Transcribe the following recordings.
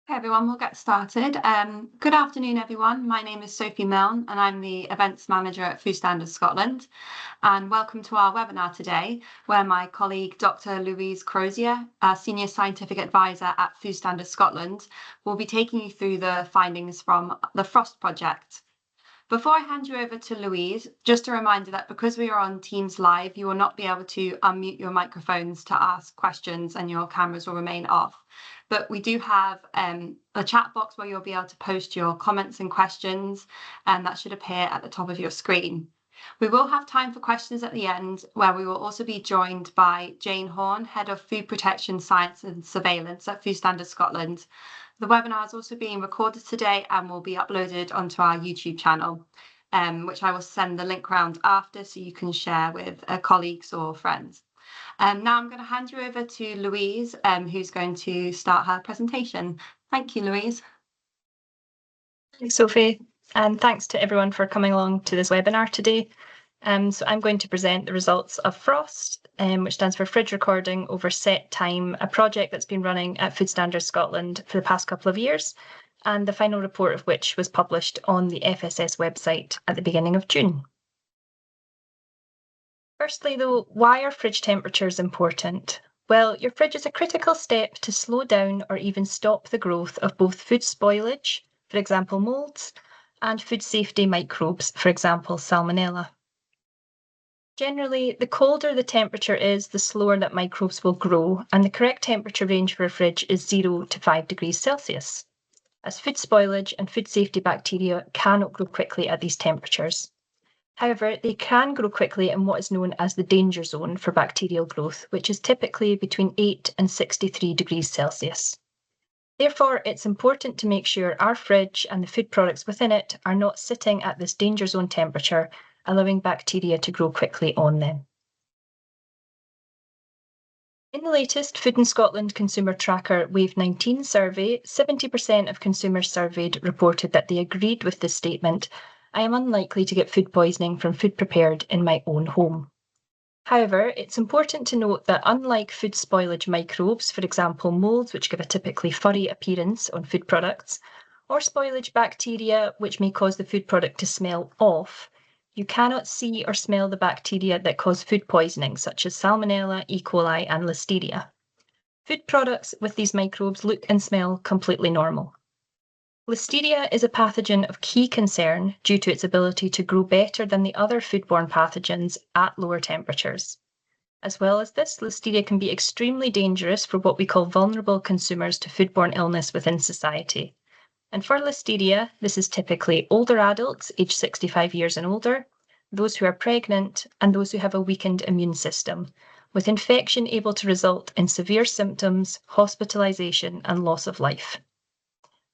Hey everyone, we'll get started. Good afternoon, everyone. My name is Sophie Milne, and I'm the Events Manager at Food Standards Scotland. And welcome to our webinar today, where my colleague Dr. Louise Crozier, Senior Scientific Advisor at Food Standards Scotland, will be taking you through the findings from the FROST project. Before I hand you over to Louise, just a reminder that because we are on Teams Live, you will not be able to unmute your microphones to ask questions and your cameras will remain off. But we do have a chat box where you'll be able to post your comments and questions, and that should appear at the top of your screen. We will have time for questions at the end, where we will also be joined by Jane Horn, Head of Food Protection Science and Surveillance at Food Standards Scotland. The webinar is also being recorded today and will be uploaded onto our YouTube channel, which I will send the link around after so you can share with colleagues or friends. Now I'm going to hand you over to Louise, who's going to start her presentation. Thank you, Louise. Thanks, Sophie, and thanks to everyone for coming along to this webinar today. So I'm going to present the results of FROST, which stands for Fridge Recording Over Set Time, a project that's been running at Food Standards Scotland for the past couple of years, and the final report of which was published on the FSS website at the beginning of June. Firstly, though, why are fridge temperatures important? Well, your fridge is a critical step to slow down or even stop the growth of both food spoilage, for example moulds, and food safety microbes, for example Salmonella. Generally, the colder the temperature is, the slower that microbes will grow, and the correct temperature range for a fridge is 0 to 5 degrees Celsius, as food spoilage and food safety bacteria cannot grow quickly at these temperatures. However, they can grow quickly in what is known as the danger zone for bacterial growth, which is typically between 8 and 63 degrees Celsius. Therefore, it's important to make sure our fridge and the food products within it are not sitting at this danger zone temperature, allowing bacteria to grow quickly on them. In the latest Food in Scotland Consumer Tracker Wave 19 survey, 70% of consumers surveyed reported that they agreed with this statement: I am unlikely to get food poisoning from food prepared in my own home. However, it's important to note that unlike food spoilage microbes, for example moulds, which give a typically furry appearance on food products, or spoilage bacteria, which may cause the food product to smell off, you cannot see or smell the bacteria that cause food poisoning, such as Salmonella, E. coli, and Listeria. Food products with these microbes look and smell completely normal. Listeria is a pathogen of key concern due to its ability to grow better than the other foodborne pathogens at lower temperatures. As well as this, Listeria can be extremely dangerous for what we call vulnerable consumers to foodborne illness within society. And for Listeria, this is typically older adults aged 65 years and older, those who are pregnant, and those who have a weakened immune system, with infection able to result in severe symptoms, hospitalization, and loss of life.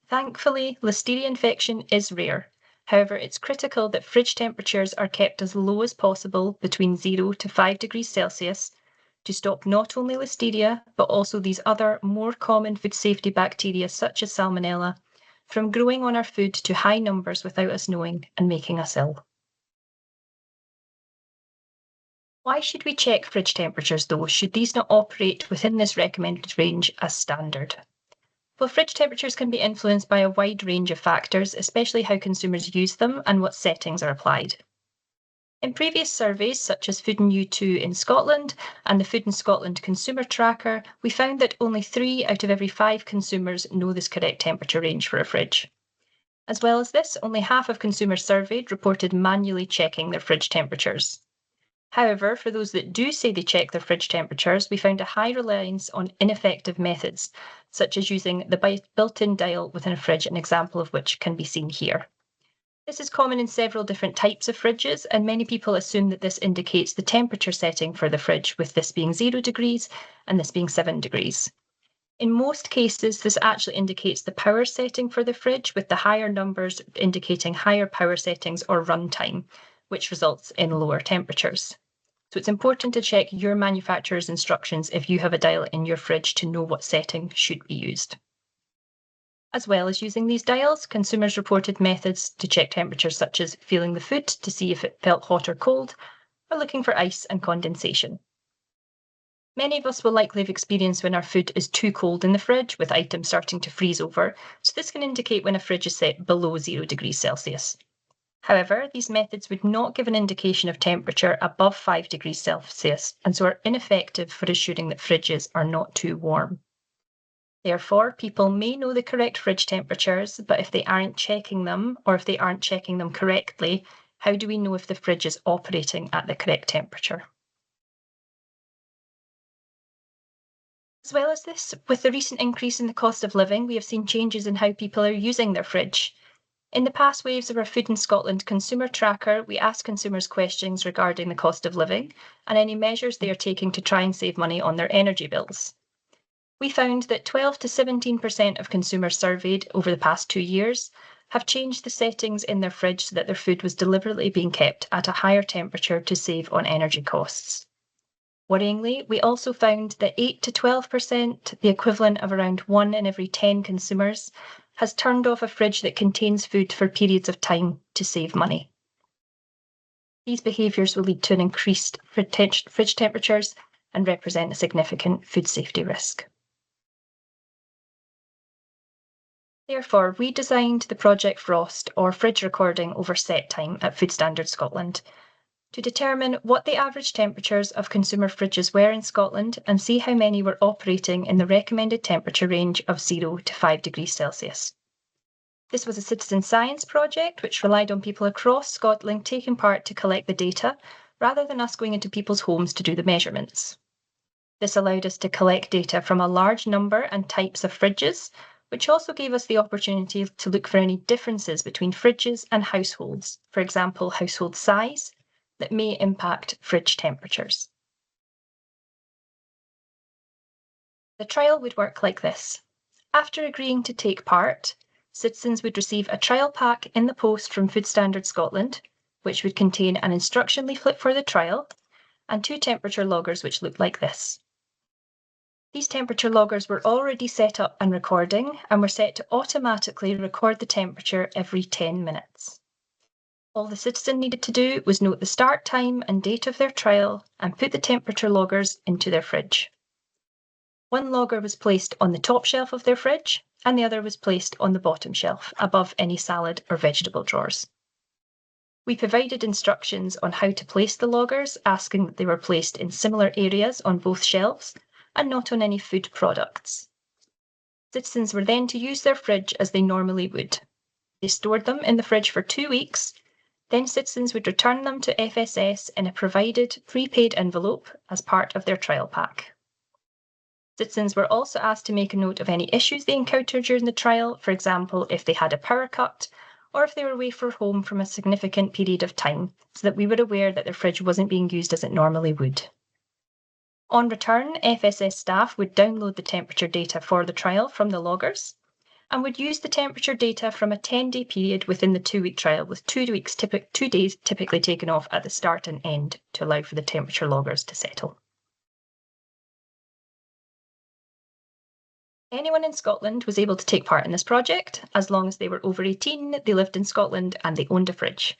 Thankfully, Listeria infection is rare. However, it's critical that fridge temperatures are kept as low as possible, between 0 to 5 degrees Celsius, to stop not only Listeria, but also these other more common food safety bacteria such as Salmonella from growing on our food to high numbers without us knowing and making us ill. Why should we check fridge temperatures though? Should these not operate within this recommended range as standard? Well, fridge temperatures can be influenced by a wide range of factors, especially how consumers use them and what settings are applied. In previous surveys, such as Food in U2 in Scotland and the Food in Scotland Consumer Tracker, we found that only 3 out of every 5 consumers know this correct temperature range for a fridge. As well as this, only half of consumers surveyed reported manually checking their fridge temperatures. However, for those that do say they check their fridge temperatures, we found a high reliance on ineffective methods, such as using the built-in dial within a fridge, an example of which can be seen here. This is common in several different types of fridges, and many people assume that this indicates the temperature setting for the fridge, with this being 0 degrees and this being 7 degrees. In most cases, this actually indicates the power setting for the fridge, with the higher numbers indicating higher power settings or runtime, which results in lower temperatures. So it's important to check your manufacturer's instructions if you have a dial in your fridge to know what setting should be used. As well as using these dials, consumers reported methods to check temperatures such as feeling the food to see if it felt hot or cold, or looking for ice and condensation. Many of us will likely have experienced when our food is too cold in the fridge, with items starting to freeze over, so this can indicate when a fridge is set below 0 degrees Celsius. However, these methods would not give an indication of temperature above 5 degrees Celsius, and so are ineffective for assuring that fridges are not too warm. Therefore, people may know the correct fridge temperatures, but if they aren't checking them, or if they aren't checking them correctly, how do we know if the fridge is operating at the correct temperature? As well as this, with the recent increase in the cost of living, we have seen changes in how people are using their fridge. In the past waves of our Food in Scotland consumer tracker, we asked consumers questions regarding the cost of living and any measures they are taking to try and save money on their energy bills. We found that 12 to 17% of consumers surveyed over the past 2 years have changed the settings in their fridge so that their food was deliberately being kept at a higher temperature to save on energy costs. Worryingly, we also found that 8 to 12%, the equivalent of around 1 in every 10 consumers, has turned off a fridge that contains food for periods of time to save money. These behaviours will lead to an increased fridge temperatures and represent a significant food safety risk. Therefore, we designed the Project Frost, or fridge recording over set time at Food Standards Scotland, to determine what the average temperatures of consumer fridges were in Scotland and see how many were operating in the recommended temperature range of 0 to 5 degrees Celsius. This was a citizen science project which relied on people across Scotland taking part to collect the data, rather than us going into people's homes to do the measurements. This allowed us to collect data from a large number and types of fridges, which also gave us the opportunity to look for any differences between fridges and households, for example, household size, that may impact fridge temperatures. The trial would work like this. After agreeing to take part, citizens would receive a trial pack in the post from Food Standards Scotland, which would contain an instruction leaflet for the trial and 2 temperature loggers which looked like this. These temperature loggers were already set up and recording and were set to automatically record the temperature every 10 minutes. All the citizen needed to do was note the start time and date of their trial and put the temperature loggers into their fridge. One logger was placed on the top shelf of their fridge and the other was placed on the bottom shelf above any salad or vegetable drawers. We provided instructions on how to place the loggers, asking that they were placed in similar areas on both shelves and not on any food products. Citizens were then to use their fridge as they normally would. They stored them in the fridge for 2 weeks, then citizens would return them to FSS in a provided prepaid envelope as part of their trial pack. Citizens were also asked to make a note of any issues they encountered during the trial, for example, if they had a power cut or if they were away from home from a significant period of time, so that we were aware that their fridge wasn't being used as it normally would. On return, FSS staff would download the temperature data for the trial from the loggers and would use the temperature data from a 10-day period within the 2-week trial, with 2 days typically taken off at the start and end to allow for the temperature loggers to settle. Anyone in Scotland was able to take part in this project, as long as they were over 18, they lived in Scotland and they owned a fridge.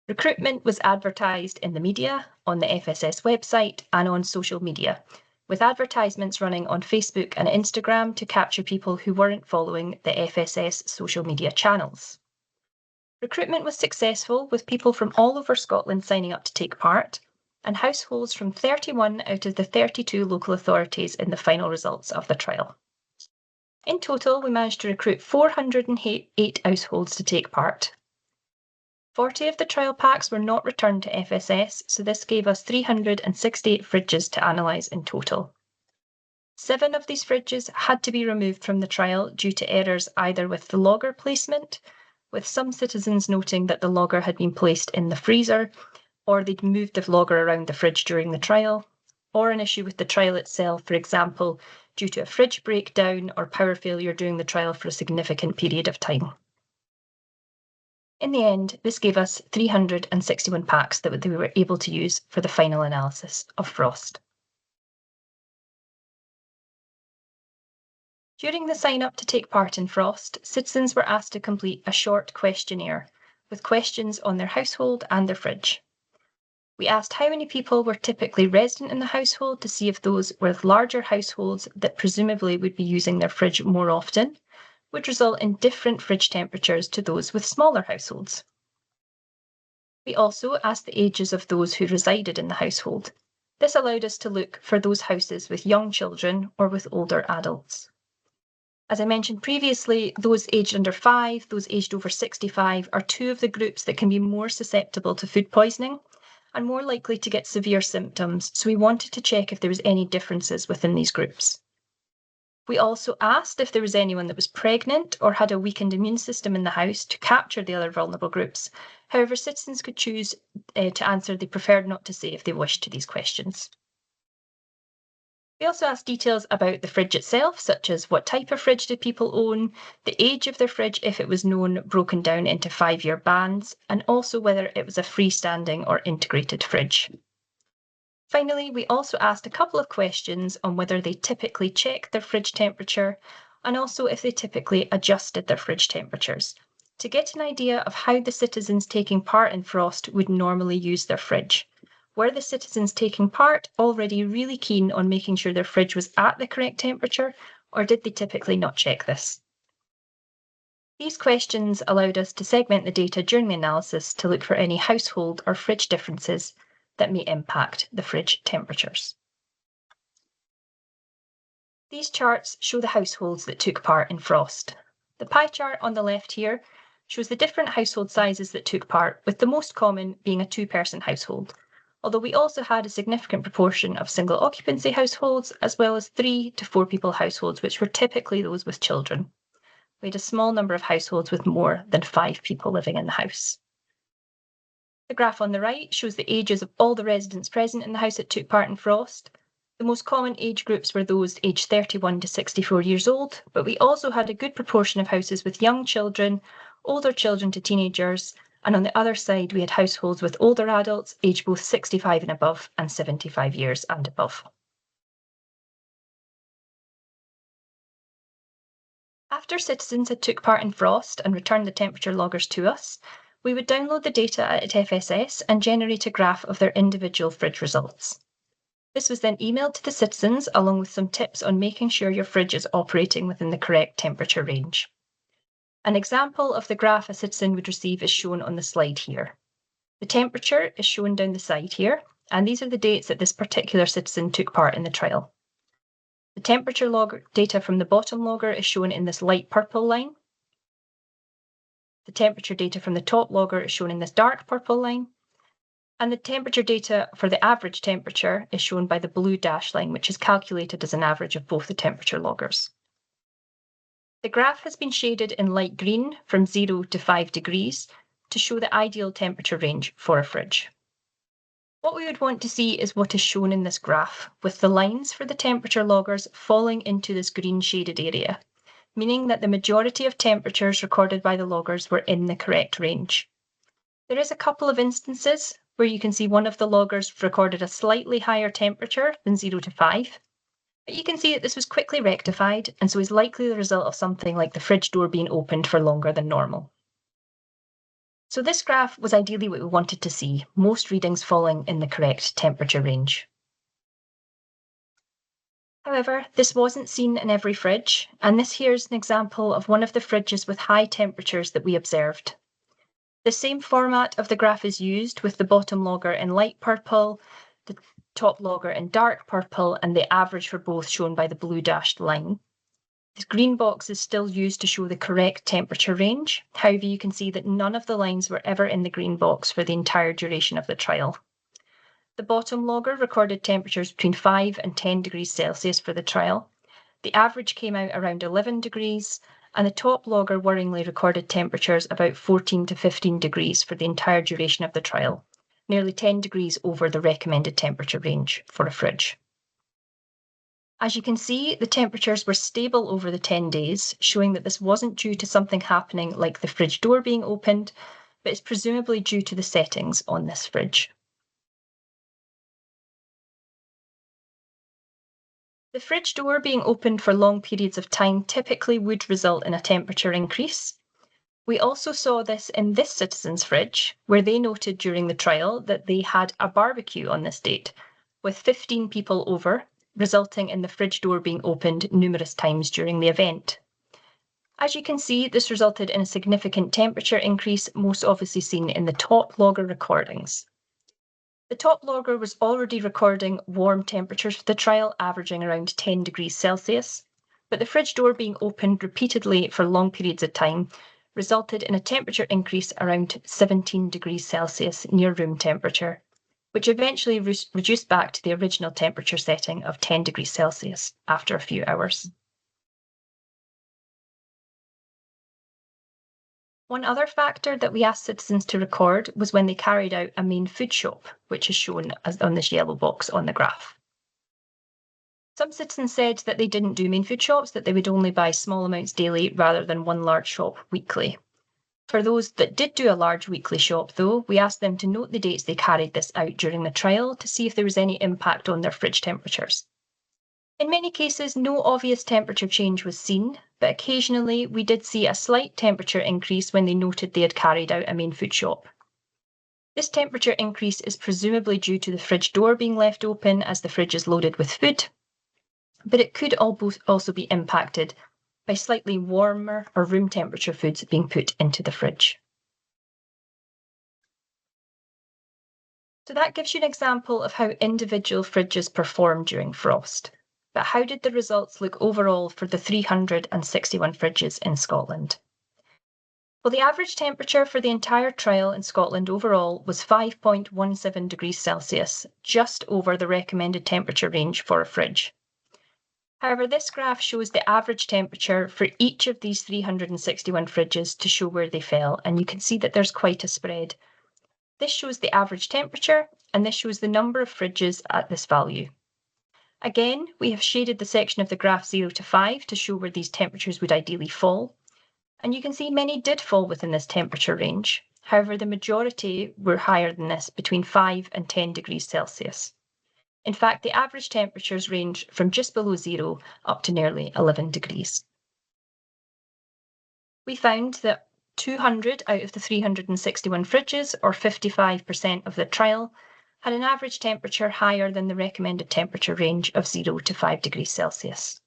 Recruitment was advertised in the media, on the FSS website and on social media, with advertisements running on Facebook and Instagram to capture people who weren't following the FSS social media channels. Recruitment was successful, with people from all over Scotland signing up to take part, and households from 31 out of the 32 local authorities in the final results of the trial. In total, we managed to recruit 408 households to take part. 40 of the trial packs were not returned to FSS, so this gave us 368 fridges to analyse in total. 7 of these fridges had to be removed from the trial due to errors either with the logger placement, with some citizens noting that the logger had been placed in the freezer, or they'd moved the logger around the fridge during the trial, or an issue with the trial itself, for example, due to a fridge breakdown or power failure during the trial for a significant period of time. In the end, this gave us 361 packs that we were able to use for the final analysis of Frost. During the sign-up to take part in Frost, citizens were asked to complete a short questionnaire with questions on their household and their fridge. We asked how many people were typically resident in the household to see if those with larger households that presumably would be using their fridge more often would result in different fridge temperatures to those with smaller households. We also asked the ages of those who resided in the household. This allowed us to look for those houses with young children or with older adults. As I mentioned previously, those aged under 5, those aged over 65 are two of the groups that can be more susceptible to food poisoning and more likely to get severe symptoms, so we wanted to check if there was any differences within these groups. We also asked if there was anyone that was pregnant or had a weakened immune system in the house to capture the other vulnerable groups. However, citizens could choose to answer they preferred not to say if they wished to these questions. We also asked details about the fridge itself, such as what type of fridge did people own, the age of their fridge if it was known broken down into 5-year bands, and also whether it was a freestanding or integrated fridge. Finally, we also asked a couple of questions on whether they typically checked their fridge temperature and also if they typically adjusted their fridge temperatures to get an idea of how the citizens taking part in Frost would normally use their fridge. Were the citizens taking part already really keen on making sure their fridge was at the correct temperature, or did they typically not check this? These questions allowed us to segment the data during the analysis to look for any household or fridge differences that may impact the fridge temperatures. These charts show the households that took part in Frost. The pie chart on the left here shows the different household sizes that took part, with the most common being a 2-person household, although we also had a significant proportion of single occupancy households as well as 3 to 4 people households, which were typically those with children. We had a small number of households with more than 5 people living in the house. The graph on the right shows the ages of all the residents present in the house that took part in Frost. The most common age groups were those aged 31 to 64 years old, but we also had a good proportion of houses with young children, older children to teenagers, and on the other side we had households with older adults aged both 65 and above and 75 years and above. After citizens had took part in Frost and returned the temperature loggers to us, we would download the data at FSS and generate a graph of their individual fridge results. This was then emailed to the citizens along with some tips on making sure your fridge is operating within the correct temperature range. An example of the graph a citizen would receive is shown on the slide here. The temperature is shown down the side here, and these are the dates that this particular citizen took part in the trial. The temperature log data from the bottom logger is shown in this light purple line. The temperature data from the top logger is shown in this dark purple line. And the temperature data for the average temperature is shown by the blue dash line, which is calculated as an average of both the temperature loggers. The graph has been shaded in light green from 0 to 5 degrees to show the ideal temperature range for a fridge. What we would want to see is what is shown in this graph, with the lines for the temperature loggers falling into this green shaded area, meaning that the majority of temperatures recorded by the loggers were in the correct range. There is a couple of instances where you can see one of the loggers recorded a slightly higher temperature than 0 to 5, but you can see that this was quickly rectified and so is likely the result of something like the fridge door being opened for longer than normal. So this graph was ideally what we wanted to see, most readings falling in the correct temperature range. However, this wasn't seen in every fridge, and this here is an example of one of the fridges with high temperatures that we observed. The same format of the graph is used, with the bottom logger in light purple, the top logger in dark purple, and the average for both shown by the blue dashed line. The green box is still used to show the correct temperature range. However, you can see that none of the lines were ever in the green box for the entire duration of the trial. The bottom logger recorded temperatures between 5 and 10 degrees Celsius for the trial. The average came out around 11 degrees, and the top logger worryingly recorded temperatures about 14 to 15 degrees for the entire duration of the trial, nearly 10 degrees over the recommended temperature range for a fridge. As you can see, the temperatures were stable over the 10 days, showing that this wasn't due to something happening like the fridge door being opened, but is presumably due to the settings on this fridge. The fridge door being opened for long periods of time typically would result in a temperature increase. We also saw this in this citizen's fridge, where they noted during the trial that they had a barbecue on this date, with 15 people over, resulting in the fridge door being opened numerous times during the event. As you can see, this resulted in a significant temperature increase, most obviously seen in the top logger recordings. The top logger was already recording warm temperatures for the trial, averaging around 10 degrees Celsius, but the fridge door being opened repeatedly for long periods of time resulted in a temperature increase around 17 degrees Celsius near room temperature, which eventually reduced back to the original temperature setting of 10 degrees Celsius after a few hours. One other factor that we asked citizens to record was when they carried out a main food shop, which is shown as on this yellow box on the graph. Some citizens said that they didn't do main food shops, that they would only buy small amounts daily rather than one large shop weekly. For those that did do a large weekly shop, though, we asked them to note the dates they carried this out during the trial to see if there was any impact on their fridge temperatures. In many cases, no obvious temperature change was seen, but occasionally we did see a slight temperature increase when they noted they had carried out a main food shop. This temperature increase is presumably due to the fridge door being left open as the fridge is loaded with food, but it could also be impacted by slightly warmer or room temperature foods being put into the fridge. So that gives you an example of how individual fridges perform during frost. But how did the results look overall for the 361 fridges in Scotland? Well, the average temperature for the entire trial in Scotland overall was 5.17 degrees Celsius, just over the recommended temperature range for a fridge. However, this graph shows the average temperature for each of these 361 fridges to show where they fell, and you can see that there's quite a spread. This shows the average temperature, and this shows the number of fridges at this value. Again, we have shaded the section of the graph 0 to 5 to show where these temperatures would ideally fall, and you can see many did fall within this temperature range. However, the majority were higher than this, between 5 and 10 degrees Celsius. In fact, the average temperatures range from just below 0 up to nearly 11 degrees. We found that 200 out of the 361 fridges, or 55% of the trial, had an average temperature higher than the recommended temperature range of 0 to 5 degrees Celsius.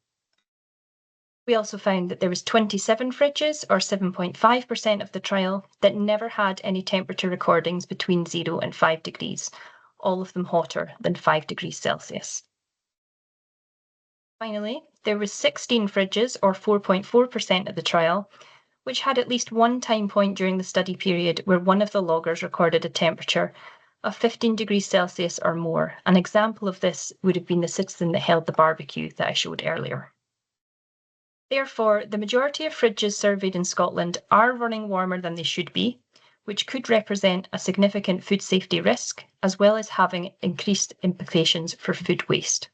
We also found that there was 27 fridges, or 7.5% of the trial, that never had any temperature recordings between 0 and 5 degrees, all of them hotter than 5 degrees Celsius. Finally, there was 16 fridges, or 4.4% of the trial, which had at least one time point during the study period where one of the loggers recorded a temperature of 15 degrees Celsius or more. An example of this would have been the citizen that held the barbecue that I showed earlier. Therefore, the majority of fridges surveyed in Scotland are running warmer than they should be, which could represent a significant food safety risk, as well as having increased implications for food waste.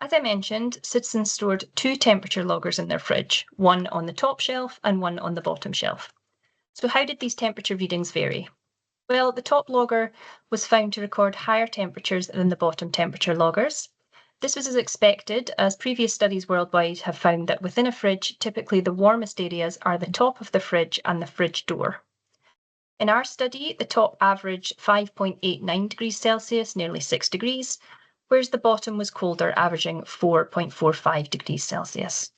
As I mentioned, citizens stored 2 temperature loggers in their fridge, one on the top shelf and one on the bottom shelf. So how did these temperature readings vary? Well, the top logger was found to record higher temperatures than the bottom temperature loggers. This was as expected, as previous studies worldwide have found that within a fridge, typically the warmest areas are the top of the fridge and the fridge door. In our study, the top averaged 5.89 degrees Celsius, nearly 6 degrees, whereas the bottom was colder, averaging 4.45 degrees Celsius.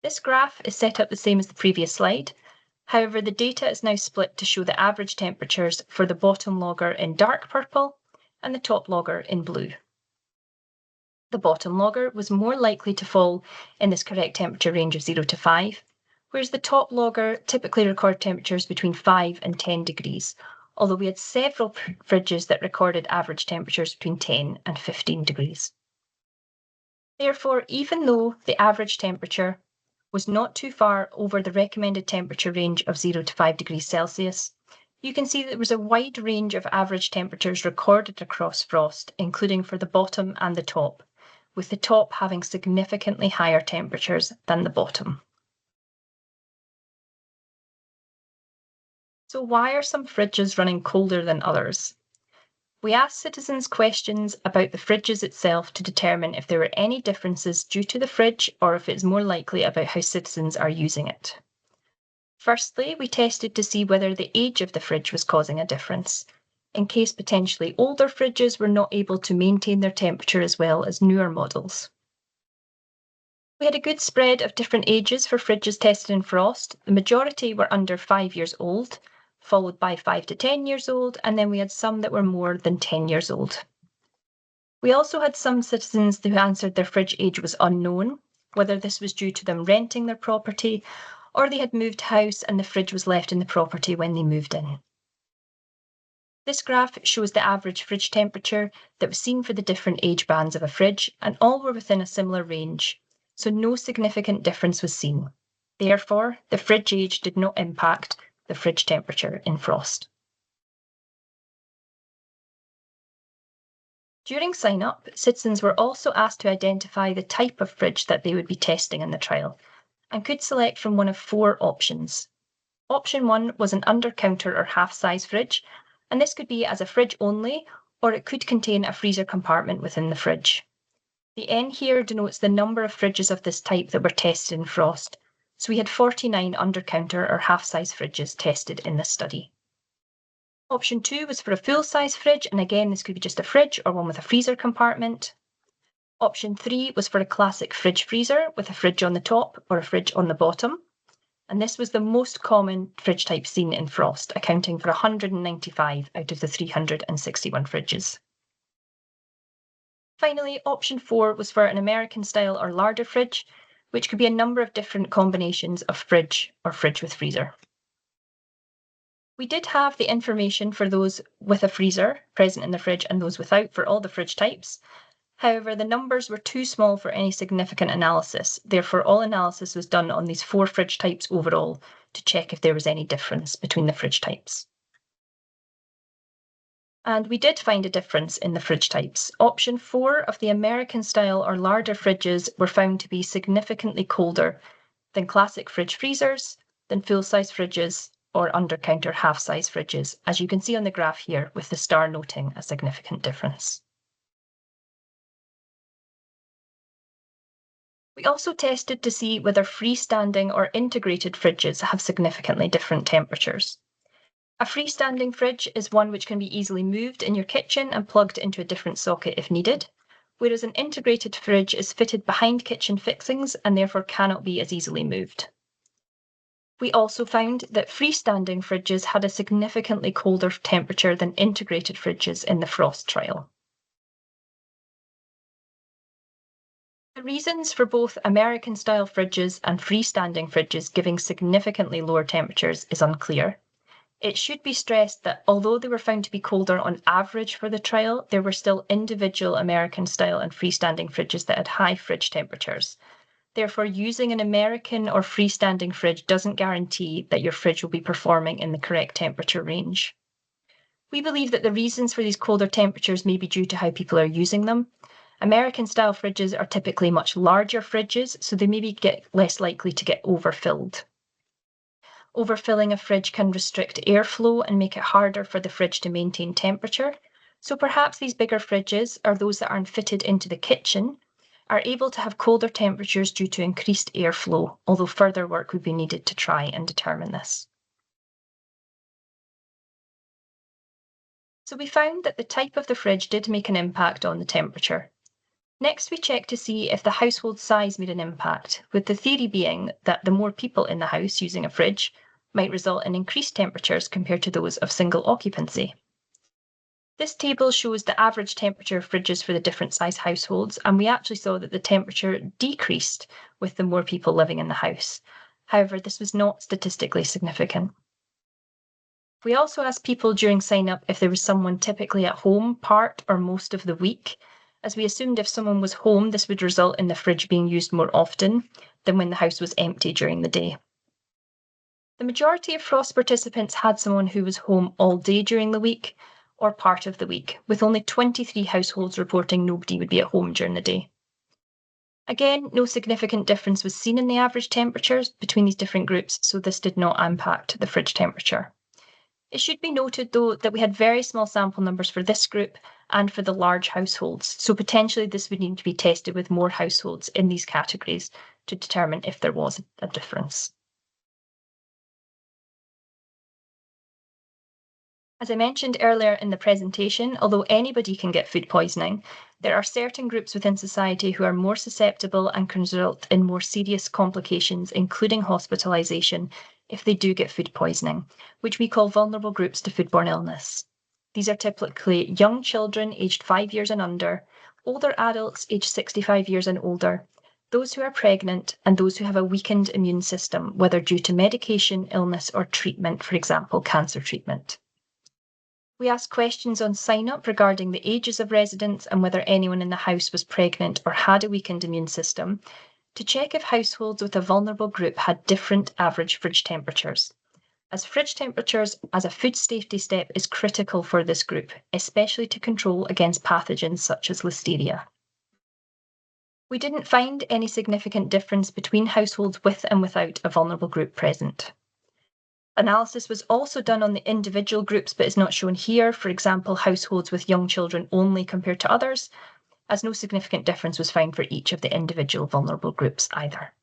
This graph is set up the same as the previous slide. However, the data is now split to show the average temperatures for the bottom logger in dark purple and the top logger in blue. The bottom logger was more likely to fall in this correct temperature range of 0 to 5, whereas the top logger typically recorded temperatures between 5 and 10 degrees, although we had several fridges that recorded average temperatures between 10 and 15 degrees. Therefore, even though the average temperature was not too far over the recommended temperature range of 0 to 5 degrees Celsius, you can see that there was a wide range of average temperatures recorded across frost, including for the bottom and the top, with the top having significantly higher temperatures than the bottom. So why are some fridges running colder than others? We asked citizens questions about the fridges itself to determine if there were any differences due to the fridge or if it's more likely about how citizens are using it. Firstly, we tested to see whether the age of the fridge was causing a difference, in case potentially older fridges were not able to maintain their temperature as well as newer models. We had a good spread of different ages for fridges tested in frost. The majority were under 5 years old, followed by 5 to 10 years old, and then we had some that were more than 10 years old. We also had some citizens who answered their fridge age was unknown, whether this was due to them renting their property or they had moved house and the fridge was left in the property when they moved in. This graph shows the average fridge temperature that was seen for the different age bands of a fridge, and all were within a similar range, so no significant difference was seen. Therefore, the fridge age did not impact the fridge temperature in frost. During sign-up, citizens were also asked to identify the type of fridge that they would be testing in the trial, and could select from one of 4 options. Option 1 was an under-counter or half-size fridge, and this could be as a fridge only, or it could contain a freezer compartment within the fridge. The N here denotes the number of fridges of this type that were tested in frost, so we had 49 under-counter or half-size fridges tested in this study. Option 2 was for a full-size fridge, and again this could be just a fridge or one with a freezer compartment. Option 3 was for a classic fridge freezer with a fridge on the top or a fridge on the bottom, and this was the most common fridge type seen in frost, accounting for 195 out of the 361 fridges. Finally, option 4 was for an American style or larder fridge, which could be a number of different combinations of fridge or fridge with freezer. We did have the information for those with a freezer present in the fridge and those without for all the fridge types. However, the numbers were too small for any significant analysis. Therefore, all analysis was done on these 4 fridge types overall to check if there was any difference between the fridge types. And we did find a difference in the fridge types. Option 4 of the American style or larder fridges were found to be significantly colder than classic fridge freezers, than full-size fridges, or under-counter half-size fridges, as you can see on the graph here with the star noting a significant difference. We also tested to see whether freestanding or integrated fridges have significantly different temperatures. A freestanding fridge is one which can be easily moved in your kitchen and plugged into a different socket if needed, whereas an integrated fridge is fitted behind kitchen fixings and therefore cannot be as easily moved. We also found that freestanding fridges had a significantly colder temperature than integrated fridges in the frost trial. The reasons for both American-style fridges and freestanding fridges giving significantly lower temperatures is unclear. It should be stressed that although they were found to be colder on average for the trial, there were still individual American-style and freestanding fridges that had high fridge temperatures. Therefore, using an American or freestanding fridge doesn't guarantee that your fridge will be performing in the correct temperature range. We believe that the reasons for these colder temperatures may be due to how people are using them. American-style fridges are typically much larger fridges, so they may be less likely to get overfilled. Overfilling a fridge can restrict airflow and make it harder for the fridge to maintain temperature. So perhaps these bigger fridges, or those that aren't fitted into the kitchen, are able to have colder temperatures due to increased airflow, although further work would be needed to try and determine this. So we found that the type of the fridge did make an impact on the temperature. Next, we checked to see if the household size made an impact, with the theory being that the more people in the house using a fridge might result in increased temperatures compared to those of single occupancy. This table shows the average temperature of fridges for the different size households, and we actually saw that the temperature decreased with the more people living in the house. However, this was not statistically significant. We also asked people during sign-up if there was someone typically at home part or most of the week, as we assumed if someone was home, this would result in the fridge being used more often than when the house was empty during the day. The majority of frost participants had someone who was home all day during the week or part of the week, with only 23 households reporting nobody would be at home during the day. Again, no significant difference was seen in the average temperatures between these different groups, so this did not impact the fridge temperature. It should be noted, though, that we had very small sample numbers for this group and for the large households, so potentially this would need to be tested with more households in these categories to determine if there was a difference. As I mentioned earlier in the presentation, although anybody can get food poisoning, there are certain groups within society who are more susceptible and can result in more serious complications, including hospitalisation, if they do get food poisoning, which we call vulnerable groups to foodborne illness. These are typically young children aged 5 years and under, older adults aged 65 years and older, those who are pregnant, and those who have a weakened immune system, whether due to medication, illness, or treatment, for example, cancer treatment. We asked questions on sign-up regarding the ages of residents and whether anyone in the house was pregnant or had a weakened immune system, to check if households with a vulnerable group had different average fridge temperatures, as fridge temperatures as a food safety step is critical for this group, especially to control against pathogens such as Listeria. We didn't find any significant difference between households with and without a vulnerable group present. Analysis was also done on the individual groups, but is not shown here, for example, households with young children only compared to others, as no significant difference was found for each of the individual vulnerable groups either.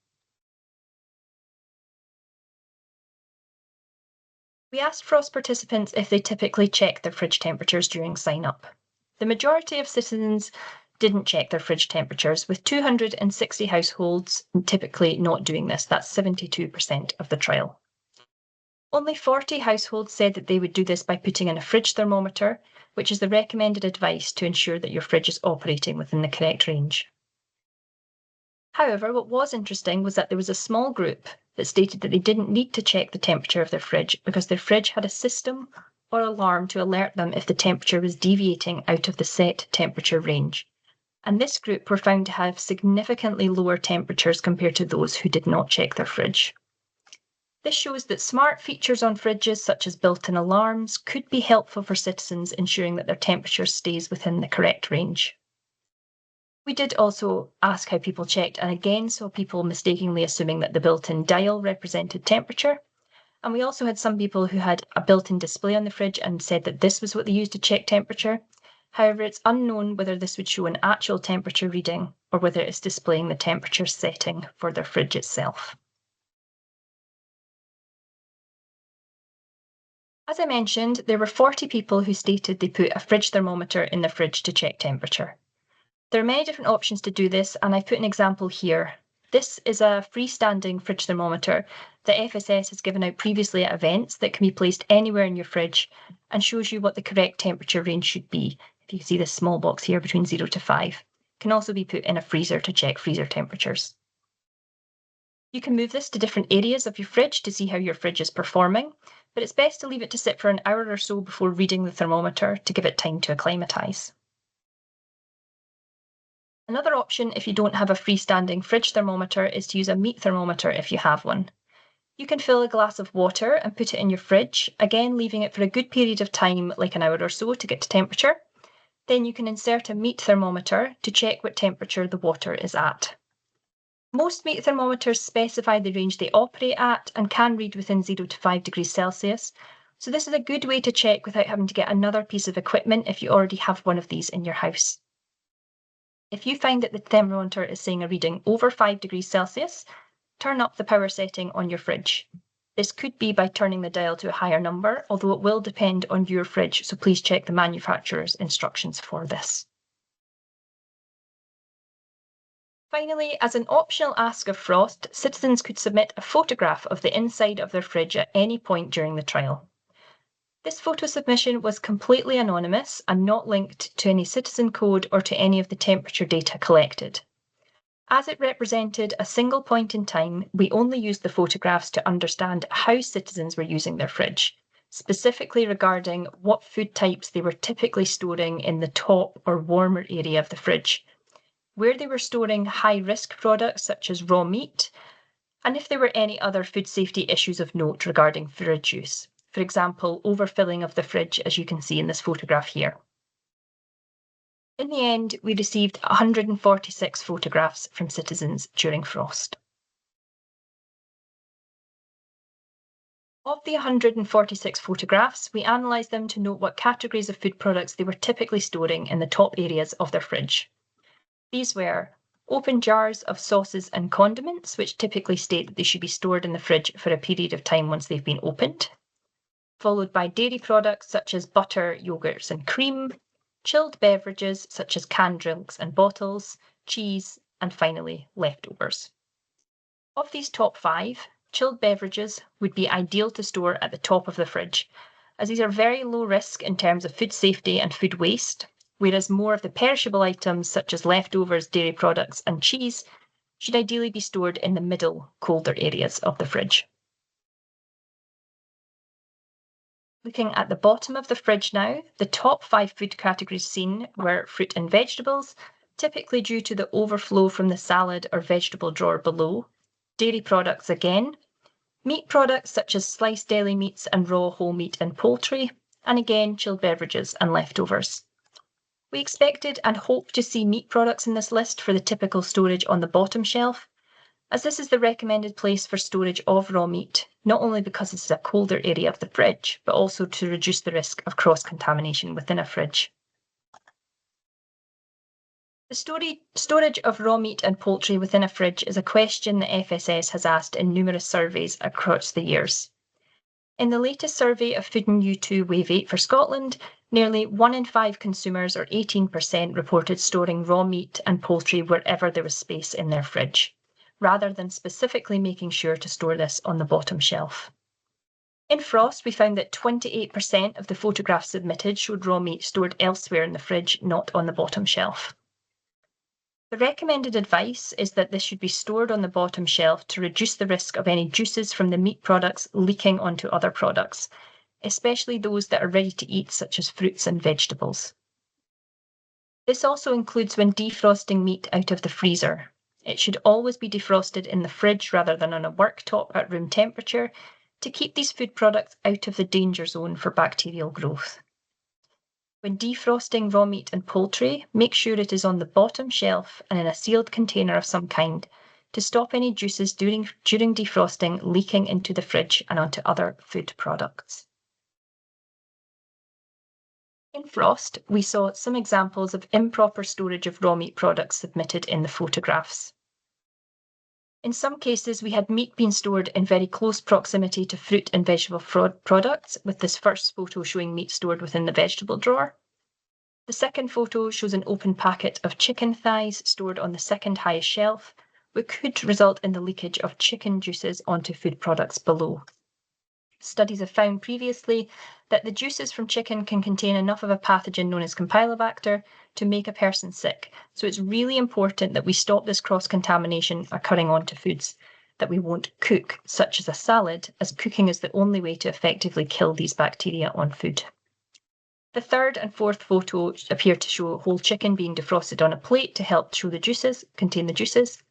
We asked Frost participants if they typically check their fridge temperatures during sign-up. The majority of citizens didn't check their fridge temperatures, with 260 households typically not doing this. That's 72% of the trial. Only 40 households said that they would do this by putting in a fridge thermometer, which is the recommended advice to ensure that your fridge is operating within the correct range. However, what was interesting was that there was a small group that stated that they didn't need to check the temperature of their fridge because their fridge had a system or alarm to alert them if the temperature was deviating out of the set temperature range. And this group were found to have significantly lower temperatures compared to those who did not check their fridge. This shows that smart features on fridges, such as built-in alarms, could be helpful for citizens ensuring that their temperature stays within the correct range. We did also ask how people checked, and again saw people mistakenly assuming that the built-in dial represented temperature. And we also had some people who had a built-in display on the fridge and said that this was what they used to check temperature. However, it's unknown whether this would show an actual temperature reading or whether it's displaying the temperature setting for their fridge itself. As I mentioned, there were 40 people who stated they put a fridge thermometer in the fridge to check temperature. There are many different options to do this, and I've put an example here. This is a freestanding fridge thermometer that FSS has given out previously at events that can be placed anywhere in your fridge and shows you what the correct temperature range should be. If you can see this small box here between 0 to 5. It can also be put in a freezer to check freezer temperatures. You can move this to different areas of your fridge to see how your fridge is performing, but it's best to leave it to sit for an hour or so before reading the thermometer to give it time to acclimatise. Another option if you don't have a freestanding fridge thermometer is to use a meat thermometer if you have one. You can fill a glass of water and put it in your fridge, again leaving it for a good period of time, like an hour or so, to get to temperature. Then you can insert a meat thermometer to check what temperature the water is at. Most meat thermometers specify the range they operate at and can read within 0 to 5 degrees Celsius, so this is a good way to check without having to get another piece of equipment if you already have one of these in your house. If you find that the thermometer is saying a reading over 5 degrees Celsius, turn up the power setting on your fridge. This could be by turning the dial to a higher number, although it will depend on your fridge, so please check the manufacturer's instructions for this. Finally, as an optional ask of Frost, citizens could submit a photograph of the inside of their fridge at any point during the trial. This photo submission was completely anonymous and not linked to any citizen code or to any of the temperature data collected. As it represented a single point in time, we only used the photographs to understand how citizens were using their fridge, specifically regarding what food types they were typically storing in the top or warmer area of the fridge, where they were storing high-risk products such as raw meat, and if there were any other food safety issues of note regarding fridge use. For example, overfilling of the fridge, as you can see in this photograph here. In the end, we received 146 photographs from citizens during Frost. Of the 146 photographs, we analysed them to note what categories of food products they were typically storing in the top areas of their fridge. These were open jars of sauces and condiments, which typically state that they should be stored in the fridge for a period of time once they've been opened, followed by dairy products such as butter, yogurts and cream, chilled beverages such as canned drinks and bottles, cheese, and finally leftovers. Of these top 5, chilled beverages would be ideal to store at the top of the fridge, as these are very low risk in terms of food safety and food waste, whereas more of the perishable items such as leftovers, dairy products and cheese should ideally be stored in the middle, colder areas of the fridge. Looking at the bottom of the fridge now, the top 5 food categories seen were fruit and vegetables, typically due to the overflow from the salad or vegetable drawer below, dairy products again, meat products such as sliced deli meats and raw whole meat and poultry, and again chilled beverages and leftovers. We expected and hoped to see meat products in this list for the typical storage on the bottom shelf, as this is the recommended place for storage of raw meat, not only because this is a colder area of the fridge, but also to reduce the risk of cross-contamination within a fridge. The storage of raw meat and poultry within a fridge is a question that FSS has asked in numerous surveys across the years. In the latest survey of Food and U2 Wave 8 for Scotland, nearly 1 in 5 consumers, or 18%, reported storing raw meat and poultry wherever there was space in their fridge, rather than specifically making sure to store this on the bottom shelf. In Frost, we found that 28% of the photographs submitted showed raw meat stored elsewhere in the fridge, not on the bottom shelf. The recommended advice is that this should be stored on the bottom shelf to reduce the risk of any juices from the meat products leaking onto other products, especially those that are ready to eat, such as fruits and vegetables. This also includes when defrosting meat out of the freezer. It should always be defrosted in the fridge rather than on a worktop at room temperature to keep these food products out of the danger zone for bacterial growth. When defrosting raw meat and poultry, make sure it is on the bottom shelf and in a sealed container of some kind to stop any juices during defrosting leaking into the fridge and onto other food products. In Frost, we saw some examples of improper storage of raw meat products submitted in the photographs. In some cases, we had meat being stored in very close proximity to fruit and vegetable products, with this first photo showing meat stored within the vegetable drawer. The second photo shows an open packet of chicken thighs stored on the second highest shelf, which could result in the leakage of chicken juices onto food products below. Studies have found previously that the juices from chicken can contain enough of a pathogen known as Campylobacter to make a person sick, so it's really important that we stop this cross-contamination occurring onto foods that we won't cook, such as a salad, as cooking is the only way to effectively kill these bacteria on food. The third and fourth photo appear to show whole chicken being defrosted on a plate to help contain the juices.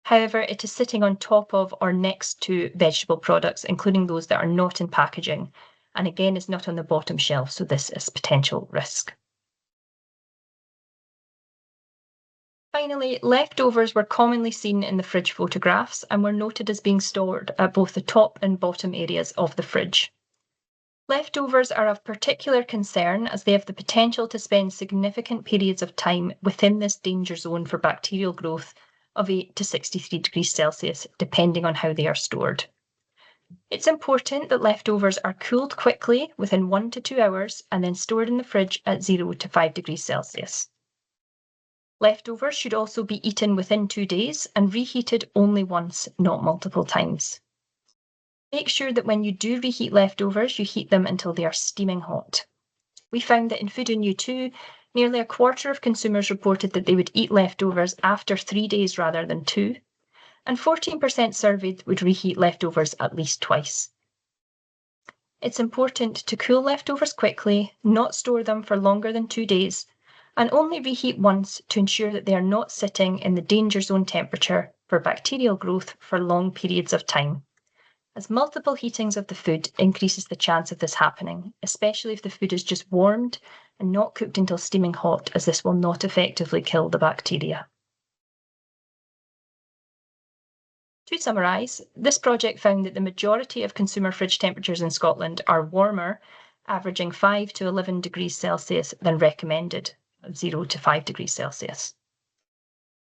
However, it is sitting on top of or next to vegetable products, including those that are not in packaging, and again is not on the bottom shelf, so this is potential risk. Finally, leftovers were commonly seen in the fridge photographs and were noted as being stored at both the top and bottom areas of the fridge. Leftovers are of particular concern as they have the potential to spend significant periods of time within this danger zone for bacterial growth of 8 to 63 degrees Celsius, depending on how they are stored. It's important that leftovers are cooled quickly within 1 to 2 hours and then stored in the fridge at 0 to 5 degrees Celsius. Leftovers should also be eaten within 2 days and reheated only once, not multiple times. Make sure that when you do reheat leftovers, you heat them until they are steaming hot. We found that in Food and U2, nearly a quarter of consumers reported that they would eat leftovers after 3 days rather than 2, and 14% surveyed would reheat leftovers at least twice. It's important to cool leftovers quickly, not store them for longer than 2 days, and only reheat once to ensure that they are not sitting in the danger zone temperature for bacterial growth for long periods of time, as multiple heatings of the food increases the chance of this happening, especially if the food is just warmed and not cooked until steaming hot, as this will not effectively kill the bacteria. To summarise, this project found that the majority of consumer fridge temperatures in Scotland are warmer, averaging 5 to 11 degrees Celsius than recommended, 0 to 5 degrees Celsius.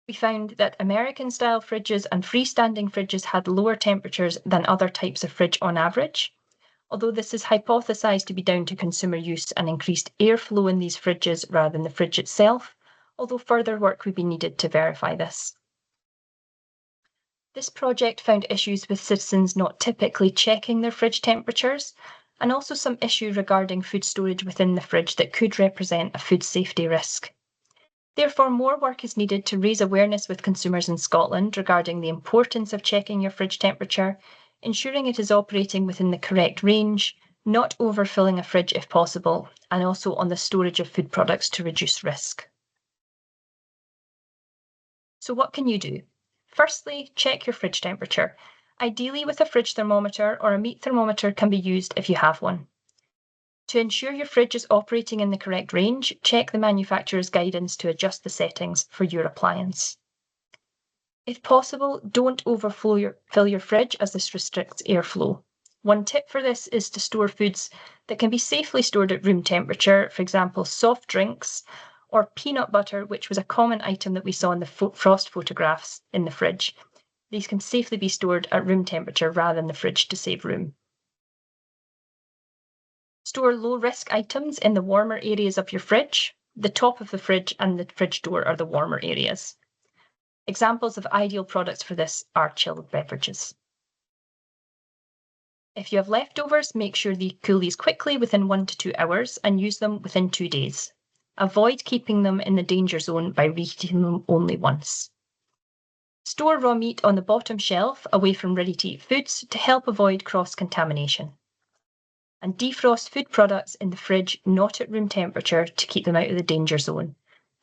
We found that American-style fridges and freestanding fridges had lower temperatures than other types of fridge on average, although this is hypothesised to be down to consumer use and increased airflow in these fridges rather than the fridge itself, although further work would be needed to verify this. This project found issues with citizens not typically checking their fridge temperatures, and also some issue regarding food storage within the fridge that could represent a food safety risk. Therefore, more work is needed to raise awareness with consumers in Scotland regarding the importance of checking your fridge temperature, ensuring it is operating within the correct range, not overfilling a fridge if possible, and also on the storage of food products to reduce risk. So what can you do? Firstly, check your fridge temperature. Ideally with a fridge thermometer or a meat thermometer can be used if you have one. To ensure your fridge is operating in the correct range, check the manufacturer's guidance to adjust the settings for your appliance. If possible, don't fill your fridge as this restricts airflow. One tip for this is to store foods that can be safely stored at room temperature, for example, soft drinks or peanut butter, which was a common item that we saw in the frost photographs in the fridge. These can safely be stored at room temperature rather than the fridge to save room. Store low-risk items in the warmer areas of your fridge. The top of the fridge and the fridge door are the warmer areas. Examples of ideal products for this are chilled beverages. If you have leftovers, make sure you cool these quickly within 1 to 2 hours and use them within 2 days. Avoid keeping them in the danger zone by reheating them only once. Store raw meat on the bottom shelf away from ready-to-eat foods to help avoid cross-contamination. And defrost food products in the fridge not at room temperature to keep them out of the danger zone.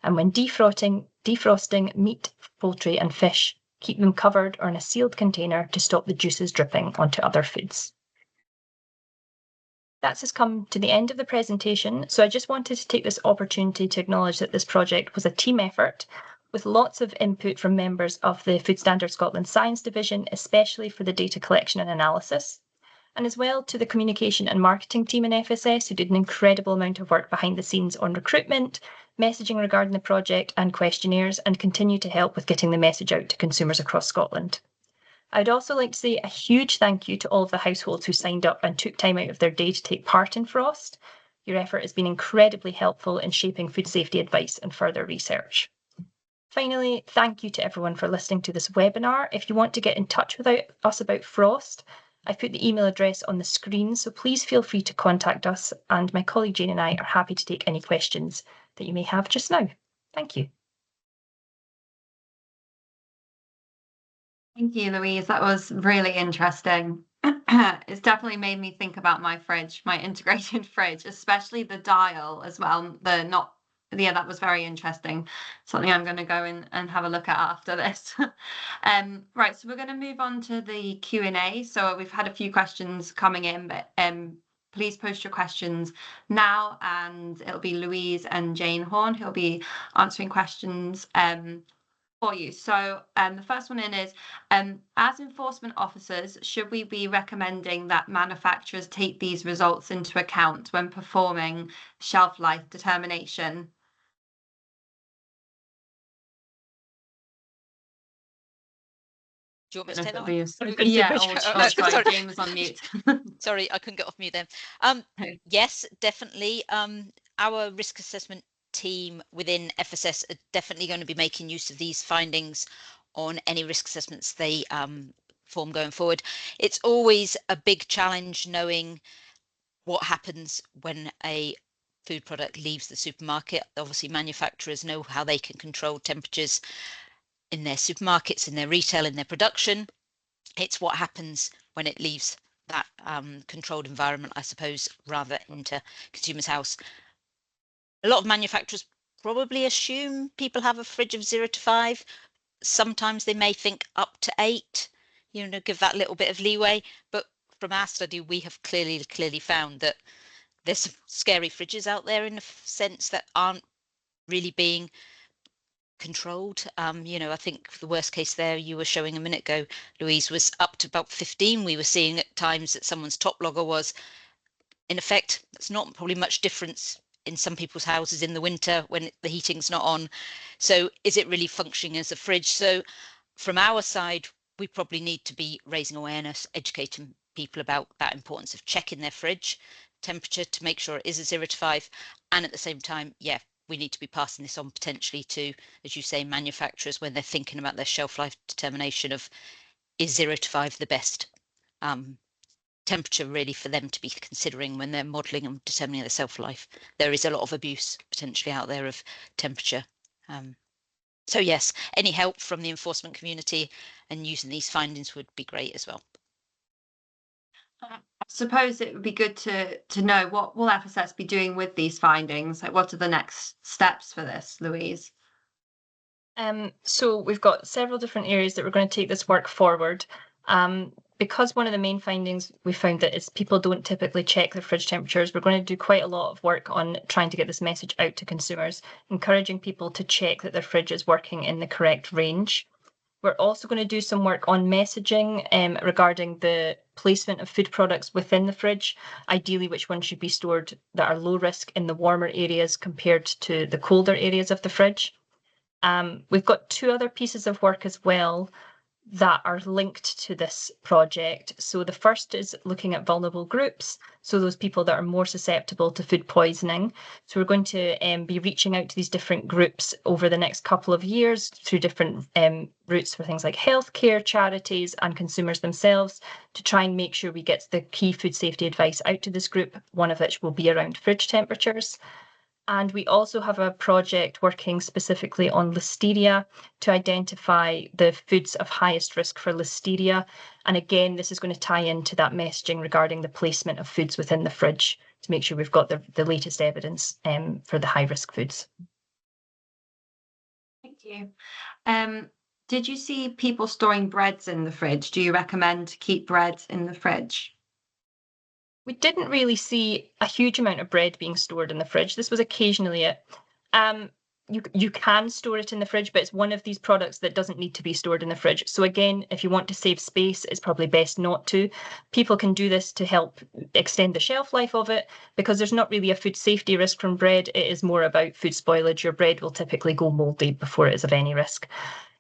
And when defrosting meat, poultry and fish, keep them covered or in a sealed container to stop the juices dripping onto other foods. That has come to the end of the presentation, so I just wanted to take this opportunity to acknowledge that this project was a team effort with lots of input from members of the Food Standards Scotland Science Division, especially for the data collection and analysis, and as well to the communication and marketing team in FSS who did an incredible amount of work behind the scenes on recruitment, messaging regarding the project and questionnaires, and continue to help with getting the message out to consumers across Scotland. I'd also like to say a huge thank you to all of the households who signed up and took time out of their day to take part in Frost. Your effort has been incredibly helpful in shaping food safety advice and further research. Finally, thank you to everyone for listening to this webinar. If you want to get in touch with us about Frost, I've put the email address on the screen, so please feel free to contact us, and my colleague Jane and I are happy to take any questions that you may have just now. Thank you. Thank you, Louise. That was really interesting. It's definitely made me think about my fridge, my integrated fridge, especially the dial as well. Yeah, that was very interesting. Something I'm going to go in and have a look at after this. Right, so we're going to move on to the Q&A. So we've had a few questions coming in, but please post your questions now, and it'll be Louise and Jane Horn who'll be answering questions for you. So the first one in is, as enforcement officers, should we be recommending that manufacturers take these results into account when performing shelf life determination? Do you want me to take that one? Yeah, sorry, Jane was on mute. Sorry, I couldn't get off mute then. Yes, definitely. Our risk assessment team within FSS are definitely going to be making use of these findings on any risk assessments they form going forward. It's always a big challenge knowing what happens when a food product leaves the supermarket. Obviously, manufacturers know how they can control temperatures in their supermarkets, in their retail, in their production. It's what happens when it leaves that controlled environment, I suppose, rather into consumer's house. A lot of manufacturers probably assume people have a fridge of 0 to 5. Sometimes they may think up to 8, give that little bit of leeway. But from our study, we have clearly found that there's some scary fridges out there in a sense that aren't really being controlled. I think the worst case there you were showing a minute ago, Louise, was up to about 15. We were seeing at times that someone's top logger was, in effect, it's not probably much difference in some people's houses in the winter when the heating's not on. So is it really functioning as a fridge? So from our side, we probably need to be raising awareness, educating people about that importance of checking their fridge temperature to make sure it is a 0 to 5. And at the same time, we need to be passing this on potentially to, as you say, manufacturers when they're thinking about their shelf life determination of, is 0 to 5 the best temperature really for them to be considering when they're modelling and determining their shelf life. There is a lot of abuse potentially out there of temperature. So yes, any help from the enforcement community and using these findings would be great as well. I suppose it would be good to know what will FSS be doing with these findings? Like, what are the next steps for this, Louise? So we've got several different areas that we're going to take this work forward. Because one of the main findings we found that is people don't typically check their fridge temperatures, we're going to do quite a lot of work on trying to get this message out to consumers, encouraging people to check that their fridge is working in the correct range. We're also going to do some work on messaging regarding the placement of food products within the fridge, ideally which ones should be stored that are low risk in the warmer areas compared to the colder areas of the fridge. We've got 2 other pieces of work as well that are linked to this project. So the first is looking at vulnerable groups, so those people that are more susceptible to food poisoning. So we're going to be reaching out to these different groups over the next couple of years through different routes for things like healthcare, charities and consumers themselves to try and make sure we get the key food safety advice out to this group, one of which will be around fridge temperatures. And we also have a project working specifically on listeria to identify the foods of highest risk for listeria. And again, this is going to tie into that messaging regarding the placement of foods within the fridge to make sure we've got the latest evidence for the high risk foods. Thank you. Did you see people storing breads in the fridge? Do you recommend to keep bread in the fridge? We didn't really see a huge amount of bread being stored in the fridge. This was occasionally it. You can store it in the fridge, but it's one of these products that doesn't need to be stored in the fridge. So again, if you want to save space, it's probably best not to. People can do this to help extend the shelf life of it because there's not really a food safety risk from bread. It is more about food spoilage. Your bread will typically go moldy before it is of any risk.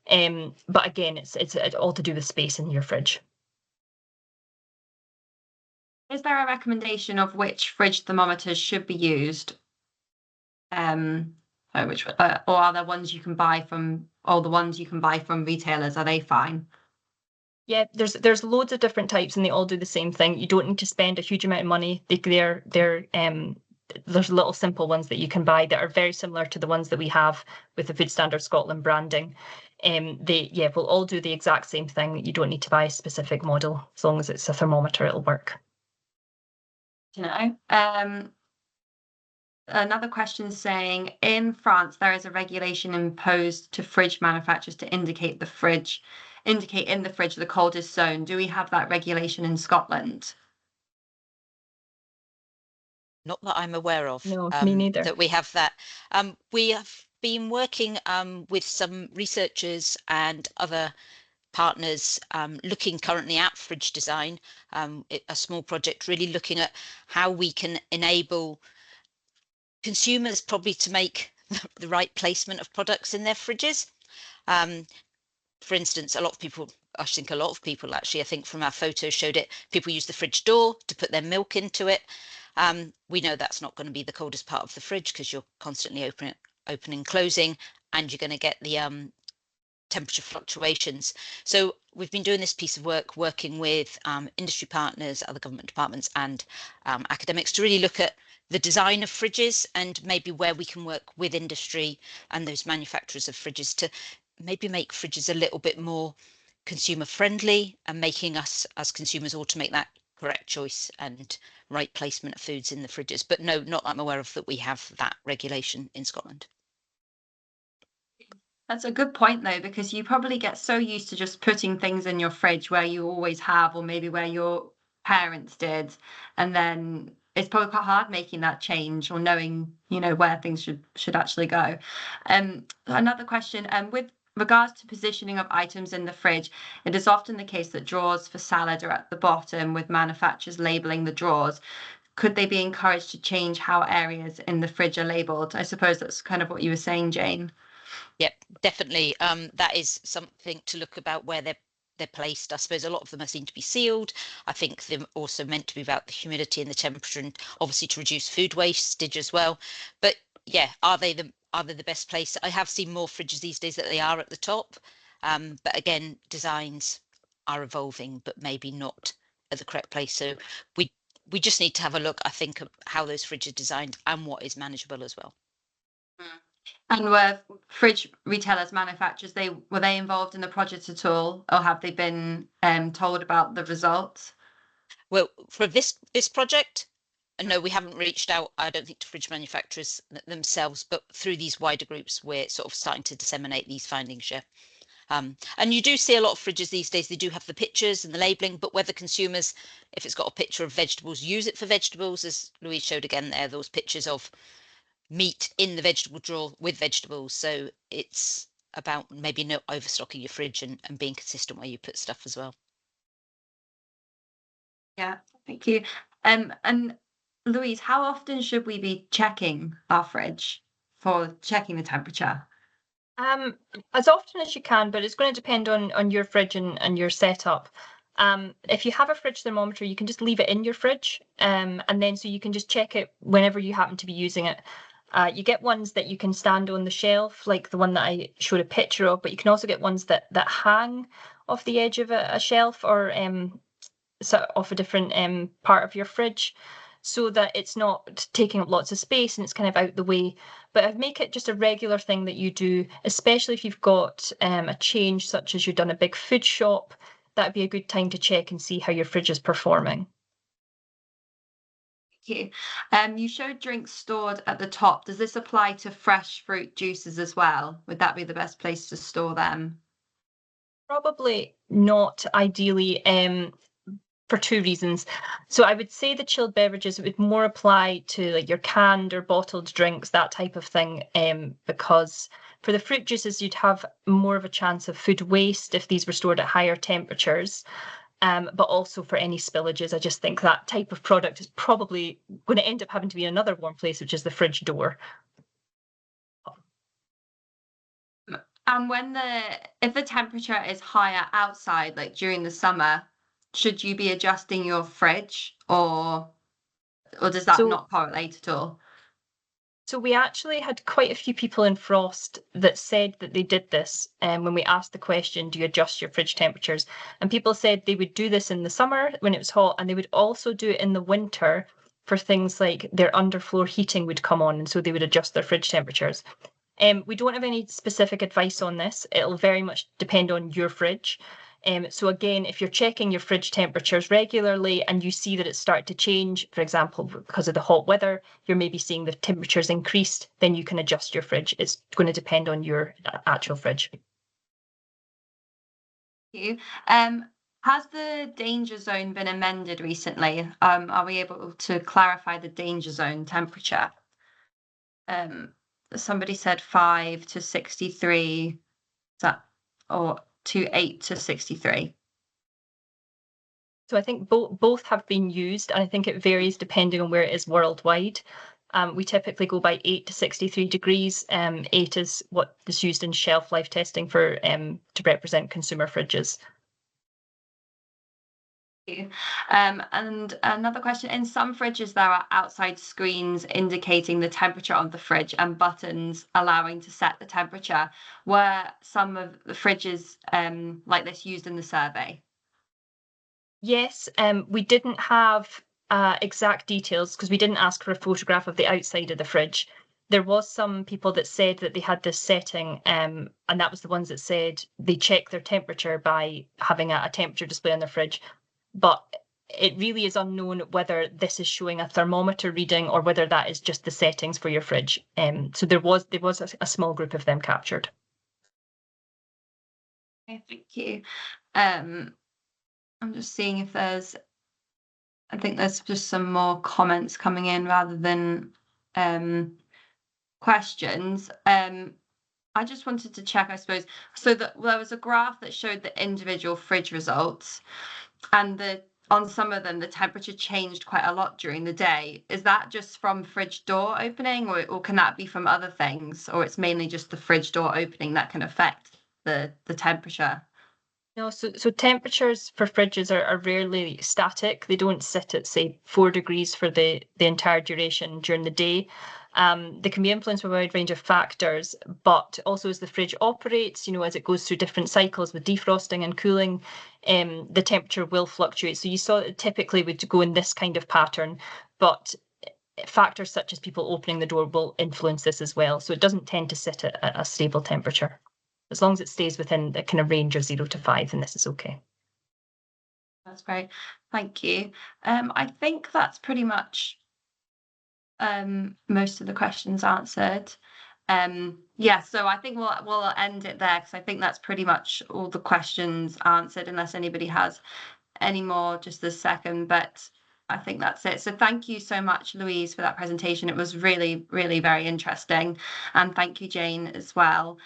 But again, it's all to do with space in your fridge. Is there a recommendation of which fridge thermometers should be used? Or are there ones you can buy from, all the ones you can buy from retailers, are they fine? Yeah, there's loads of different types and they all do the same thing. You don't need to spend a huge amount of money. There's little simple ones that you can buy that are very similar to the ones that we have with the Food Standards Scotland branding. They will all do the exact same thing. You don't need to buy a specific model. As long as it's a thermometer, it'll work. Another question saying, in France, there is a regulation imposed to fridge manufacturers to indicate in the fridge the coldest zone. Do we have that regulation in Scotland? Not that I'm aware of. No, me neither. That we have that. We have been working with some researchers and other partners looking currently at fridge design, a small project really looking at how we can enable consumers probably to make the right placement of products in their fridges. For instance, I think a lot of people actually, I think from our photos showed it, people use the fridge door to put their milk into it. We know that's not going to be the coldest part of the fridge because you're constantly opening and closing and you're going to get the temperature fluctuations. So we've been doing this piece of work working with industry partners, other government departments and academics to really look at the design of fridges and maybe where we can work with industry and those manufacturers of fridges to maybe make fridges a little bit more consumer friendly and making us as consumers all to make that correct choice and right placement of foods in the fridges. But no, not that I'm aware of that we have that regulation in Scotland. That's a good point though, because you probably get so used to just putting things in your fridge where you always have, or maybe where your parents did, and then it's probably quite hard making that change or knowing, where things should actually go. Another question, with regards to positioning of items in the fridge, it is often the case that drawers for salad are at the bottom with manufacturers labeling the drawers. Could they be encouraged to change how areas in the fridge are labeled? I suppose that's kind of what you were saying, Jane. Yep, definitely. That is something to look about where they're placed. I suppose a lot of them seem to be sealed. I think they're also meant to be about the humidity and the temperature, and obviously to reduce food wastage as well. But yeah, are they the best place? I have seen more fridges these days that they are at the top. But again, designs are evolving, but maybe not at the correct place. So we just need to have a look, I think, at how those fridges are designed and what is manageable as well. And were fridge retailers, manufacturers, were they involved in the project at all, or have they been told about the results? Well, for this project, no, we haven't reached out, I don't think, to fridge manufacturers themselves, but through these wider groups, we're sort of starting to disseminate these findings, yeah. And you do see a lot of fridges these days, they do have the pictures and the labelling, but whether consumers, if it's got a picture of vegetables, use it for vegetables, as Louise showed again there, those pictures of meat in the vegetable drawer with vegetables. So it's about maybe not overstocking your fridge and being consistent where you put stuff as well. Yeah, thank you. And Louise, how often should we be checking our fridge for checking the temperature? As often as you can, but it's going to depend on your fridge and your setup. If you have a fridge thermometer, you can just leave it in your fridge, and then so you can just check it whenever you happen to be using it. You get ones that you can stand on the shelf, like the one that I showed a picture of, but you can also get ones that hang off the edge of a shelf or sort of off a different part of your fridge, so that it's not taking up lots of space and it's kind of out the way. But I'd make it just a regular thing that you do, especially if you've got a change such as you've done a big food shop. That'd be a good time to check and see how your fridge is performing. Thank you. You showed drinks stored at the top. Does this apply to fresh fruit juices as well? Would that be the best place to store them? Probably not ideally, for two reasons. So I would say the chilled beverages would more apply to like your canned or bottled drinks, that type of thing, because for the fruit juices, you'd have more of a chance of food waste if these were stored at higher temperatures. But also for any spillages, I just think that type of product is probably going to end up having to be in another warm place, which is the fridge door. And if the temperature is higher outside, like during the summer, should you be adjusting your fridge or does that not correlate at all? So we actually had quite a few people in Frost that said that they did this when we asked the question, do you adjust your fridge temperatures? And people said they would do this in the summer when it was hot, and they would also do it in the winter for things like their underfloor heating would come on, and so they would adjust their fridge temperatures. We don't have any specific advice on this. It'll very much depend on your fridge. So again, if you're checking your fridge temperatures regularly and you see that it's started to change, for example, because of the hot weather, you're maybe seeing the temperatures increased, then you can adjust your fridge. It's going to depend on your actual fridge. Thank you. Has the danger zone been amended recently? Are we able to clarify the danger zone temperature? Somebody said 5 to 63, is that, or 8 to 63? So I think both have been used, and I think it varies depending on where it is worldwide. We typically go by 8 to 63 degrees. 8 is what is used in shelf life testing for to represent consumer fridges. And another question, in some fridges there are outside screens indicating the temperature of the fridge and buttons allowing to set the temperature. Were some of the fridges like this used in the survey? Yes, we didn't have exact details because we didn't ask for a photograph of the outside of the fridge. There was some people that said that they had this setting, and that was the ones that said they check their temperature by having a temperature display on their fridge. But it really is unknown whether this is showing a thermometer reading or whether that is just the settings for your fridge. So there was a small group of them captured. Okay, thank you. I'm just seeing if there's I think there's just some more comments coming in rather than questions. I just wanted to check, I suppose, so that there was a graph that showed the individual fridge results, and on some of them the temperature changed quite a lot during the day. Is that just from fridge door opening, or can that be from other things, or it's mainly just the fridge door opening that can affect the temperature? No, so temperatures for fridges are rarely static. They don't sit at, say, 4 degrees for the entire duration during the day. They can be influenced by a wide range of factors, but also as the fridge operates, as it goes through different cycles with defrosting and cooling, the temperature will fluctuate. So you saw it typically would go in this kind of pattern, but factors such as people opening the door will influence this as well. So it doesn't tend to sit at a stable temperature. As long as it stays within the kind of range of 0 to 5, then this is okay. That's great. Thank you. I think that's pretty much most of the questions answered. Yeah, so I think we'll end it there, because I think that's pretty much all the questions answered, unless anybody has any more just this second. But I think that's it. So thank you so much, Louise, for that presentation. It was really, really very interesting. And thank you, Jane, as well.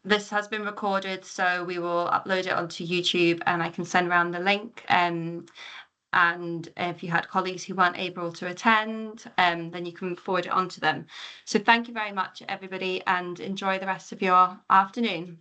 This has been recorded, so we will upload it onto YouTube, and I can send around the link. And if you had colleagues who weren't able to attend, then you can forward it on to them. So thank you very much, everybody, and enjoy the rest of your afternoon.